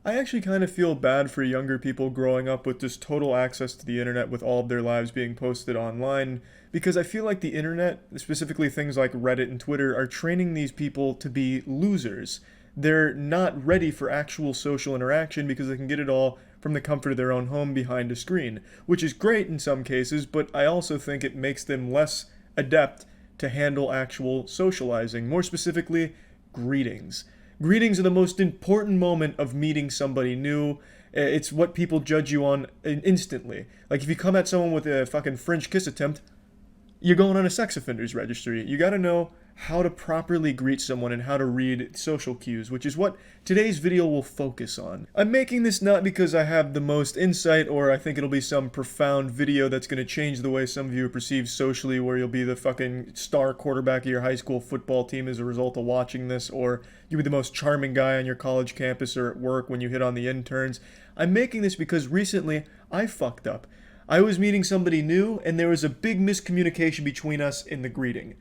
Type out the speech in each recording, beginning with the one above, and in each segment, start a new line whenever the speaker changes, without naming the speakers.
I actually kind of feel bad for younger people growing up with just total access to the internet with all of their lives being posted online because I feel like the internet, specifically things like Reddit and Twitter, are training these people to be losers. They're not ready for actual social interaction because they can get it all from the comfort of their own home behind a screen, which is great in some cases, but I also think it makes them less adept to handle actual socializing, more specifically, greetings. Greetings are the most important moment of meeting somebody new. It's what people judge you on instantly. Like if you come at someone with a fucking French kiss attempt, you're going on a sex offenders registry. You gotta know how to properly greet someone and how to read social cues, which is what today's video will focus on. I'm making this not because I have the most insight or I think it'll be some profound video that's gonna change the way some of you are perceived socially, where you'll be the fucking star quarterback of your high school football team as a result of watching this, or you'll be the most charming guy on your college campus or at work when you hit on the interns. I'm making this because recently I fucked up. I was meeting somebody new and there was a big miscommunication between us in the greeting.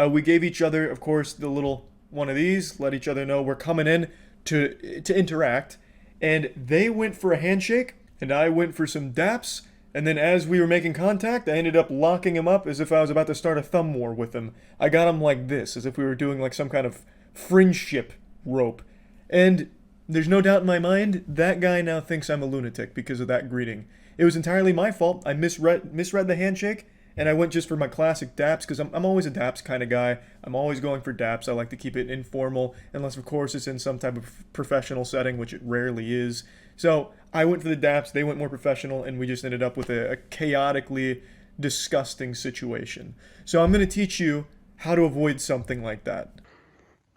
We gave each other, of course, the little one of these, let each other know we're coming in to interact, and they went for a handshake, and I went for some daps, and then as we were making contact, I ended up locking him up as if I was about to start a thumb war with him. I got him like this, as if we were doing like some kind of friendship rope. And there's no doubt in my mind, that guy now thinks I'm a lunatic because of that greeting. It was entirely my fault. I misread the handshake, and I went just for my classic daps because I'm always a daps kind of guy. I'm always going for daps. I like to keep it informal, unless of course it's in some type of professional setting, which it rarely is. So I went for the daps, they went more professional, and we just ended up with a chaotically disgusting situation. So I'm going to teach you how to avoid something like that.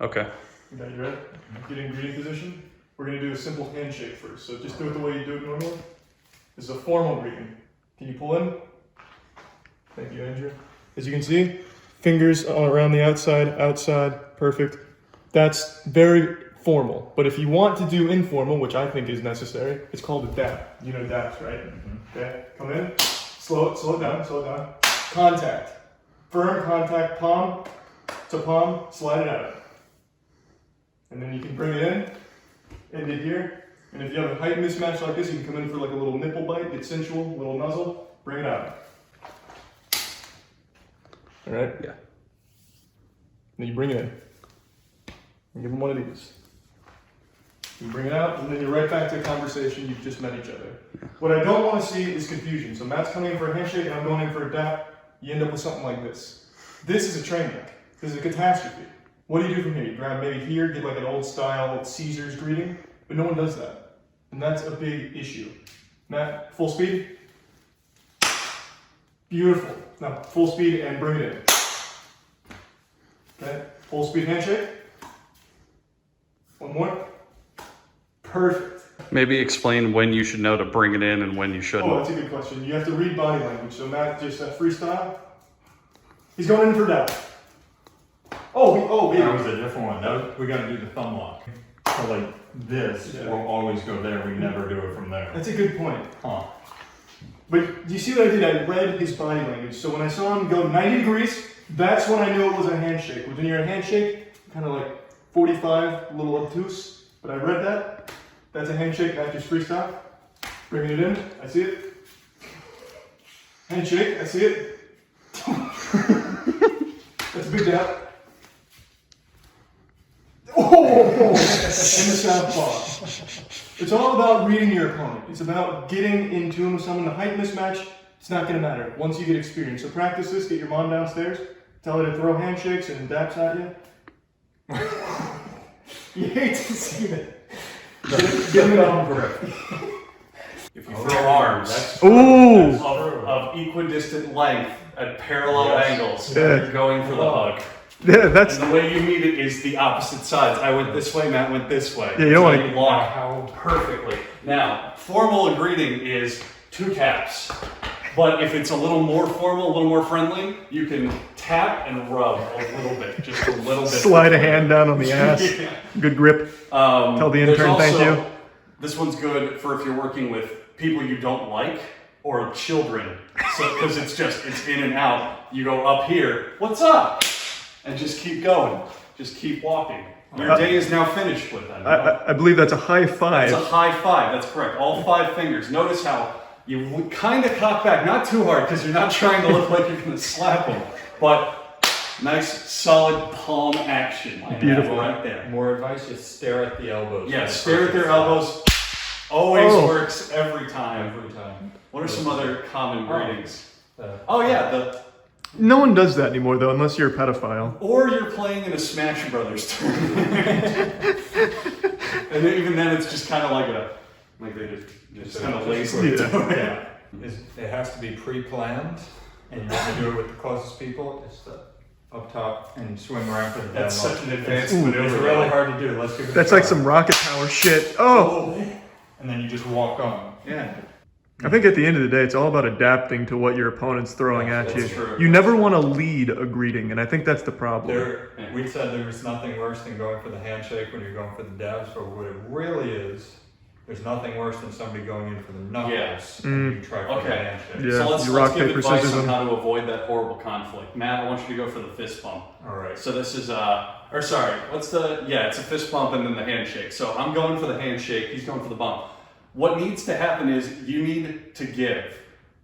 Okay.
Okay, you ready? Get in greeting position. We're going to do a simple handshake first. So just do it the way you do it normally. This is a formal greeting. Can you pull in? Thank you, Andrew. As you can see, fingers all around the outside, perfect. That's very formal. But if you want to do informal, which I think is necessary, it's called a dap. You know daps, right? Mm-hmm. Okay, come in, slow it down. Contact. Firm contact, palm to palm, slide it out. And then you can bring it in, end it here. And if you have a height mismatch like this, you can come in for like a little nipple bite, get sensual, little nuzzle, bring it out. All right?
Yeah.
Then you bring it in. And give them one of these. You bring it out, and then you're right back to a conversation. You've just met each other. What I don't want to see is confusion. So Matt's coming in for a handshake, and I'm going in for a dap. You end up with something like this. This is a train wreck. This is a catastrophe. What do you do from here? You grab maybe here, get like an old style Caesar's greeting, but no one does that. And that's a big issue. Matt, full speed. Beautiful. Now, full speed and bring it in. Okay, full speed handshake. One more. Perfect.
Maybe explain when you should know to bring it in and when you shouldn't.
Oh, that's a good question. You have to read body language. So Matt, just freestyle. He's going in for that.
That was a different one. We got to do the thumb lock. So like this,
Yeah.
we'll always go there. We never do it from there.
That's a good point.
Huh.
But do you see what I did? I read his body language. So when I saw him go 90 degrees, that's when I knew it was a handshake. When you're a handshake, kind of like 45, a little obtuse. But I read that. That's a handshake. That's just freestyle. Bringing it in. I see it. Handshake. I see it. That's a big dap. Oh! In the southpaw. It's all about reading your opponent. It's about getting in tune with someone. The height mismatch, it's not going to matter once you get experience. So practice this. Get your mom downstairs. Tell her to throw handshakes and daps at you. You hate to see it.
Get it on grip.
If you throw arms of equidistant length at parallel angles, you're going for the hug.
Yeah, that's.
And the way you meet it is the opposite sides. I went this way, Matt went this way.
Yeah, you don't
so
want to
you lock perfectly. Now, formal greeting is 2 taps. But if it's a little more formal, a little more friendly, you can tap and rub a little bit, just a little bit.
Slide a hand down on the ass.
Yeah.
Good grip. Tell the intern thank you.
This one's good for if you're working with people you don't like or children. So, because it's in and out. You go up here, what's up? And just keep going. Just keep walking. Your day is now finished with them.
I believe that's a high five.
That's a high five. That's correct. All 5 fingers. Notice how you kind of cock back, not too hard, because you're not trying to look like you're going to slap them, but nice, solid palm action.
Beautiful.
Right there.
More advice: just stare at the elbows.
Yeah, stare at their elbows. Always
Oh.
works every time.
every time.
What are some other common greetings?
Uh,
Oh yeah,
No one does that anymore, though, unless you're a pedophile.
or you're playing in a Smash Brothers tournament, and then, even then it's just kind of like they just kind of lazily do it.
yeah, it has to be pre-planned, and you want to do it with the closest people. It's the up top and swing around for the down
That's
low.
such an advanced
It's
maneuver.
really hard to do. Let's give it.
That's
a
like
try.
some rocket power shit. Oh!
And then you just walk on.
Yeah.
I think at the end of the day, it's all about adapting to what your opponent's throwing at you.
That's true.
You never want to lead a greeting, and I think that's the problem.
We said there was nothing worse than going for the handshake when you're going for the dabs, but what it really is, there's nothing worse than somebody going in for the knuckles
Yeah.
and you try for the
Okay.
handshake.
Yeah.
So let's
you rock,
give
paper,
advice
scissors
on
them.
how to avoid that horrible conflict. Matt, I want you to go for the fist bump.
All right.
So this is or sorry, what's the it's a fist bump and then the handshake. So I'm going for the handshake, he's going for the bump. What needs to happen is you need to give.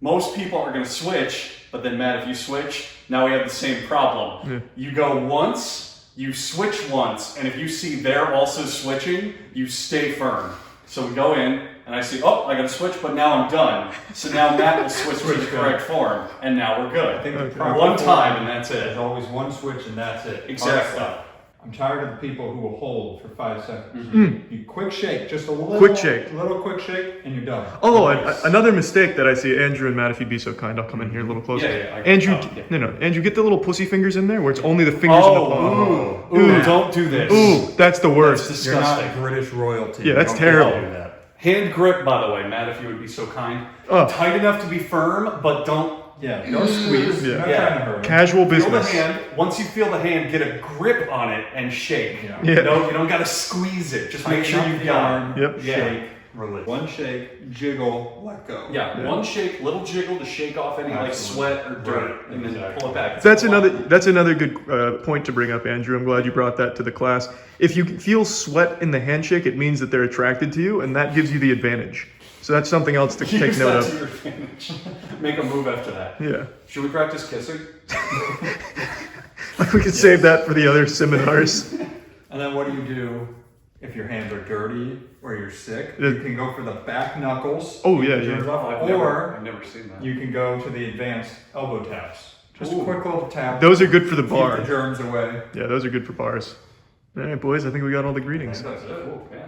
Most people are going to switch, but then Matt, if you switch, now we have the same problem.
Yeah.
You go once, you switch once, and if you see they're also switching, you stay firm. So we go in, and I see, I got to switch, but now I'm done. So now Matt will switch to the correct form, and now we're good.
I think the
Okay.
proper
One
form
time, and that's
There's
it.
always one switch and that's it.
Exactly.
Hard stop. I'm tired of the people who will hold for 5 seconds. You quick shake, just a little
Quick shake.
little quick shake, and you're done.
Oh,
Nice.
another mistake that I see, Andrew and Matt, if you'd be so kind, I'll come in here a little closer.
Yeah,
Andrew,
yeah.
Andrew, get the little pussy fingers in there where it's only the fingers in the palm.
Ooh, don't do this.
Ooh, that's the worst.
That's
You're not
disgusting.
British royalty.
Yeah, that's
Don't
terrible.
do that.
Hand grip, by the way, Matt, if you would be so kind.
Oh.
Tight enough to be firm, but don't
Yeah, don't squeeze.
Yeah.
You're not
Yeah.
trying to hurt 'em.
Casual
feel the
business.
hand. Once you feel the hand, get a grip on it and shake.
Yeah.
Yeah.
You don't got to squeeze it. Just make
Tighten
sure
up
you've
the
got
arm,
Yep.
Yeah.
shake, release. One shake, jiggle, let go.
Yeah,
Yeah.
one shake, little jiggle to shake off any like
Absolutely.
sweat or dirt,
Right,
and then
exactly.
pull it back.
That's another good point to bring up, Andrew. I'm glad you brought that to the class. If you feel sweat in the handshake, it means that they're attracted to you, and that gives you the advantage. So that's something else to take
Use
note
that
of.
to your advantage. Make a move after that.
Yeah.
Should we practice kissing?
We could save that for the other seminars.
And then what do you do if your hands are dirty or you're sick?
Yeah.
You can go for the back knuckles.
Oh, yeah,
Keep your
yeah.
hands off,
I've
or
never seen that.
you can go to the advanced elbow taps. Just
Ooh.
a quick little tap.
Those are good for the
Keep
bar.
the germs away.
Yeah, those are good for bars. All right, boys, I think we got all the greetings.
That's it. Ooh, yeah.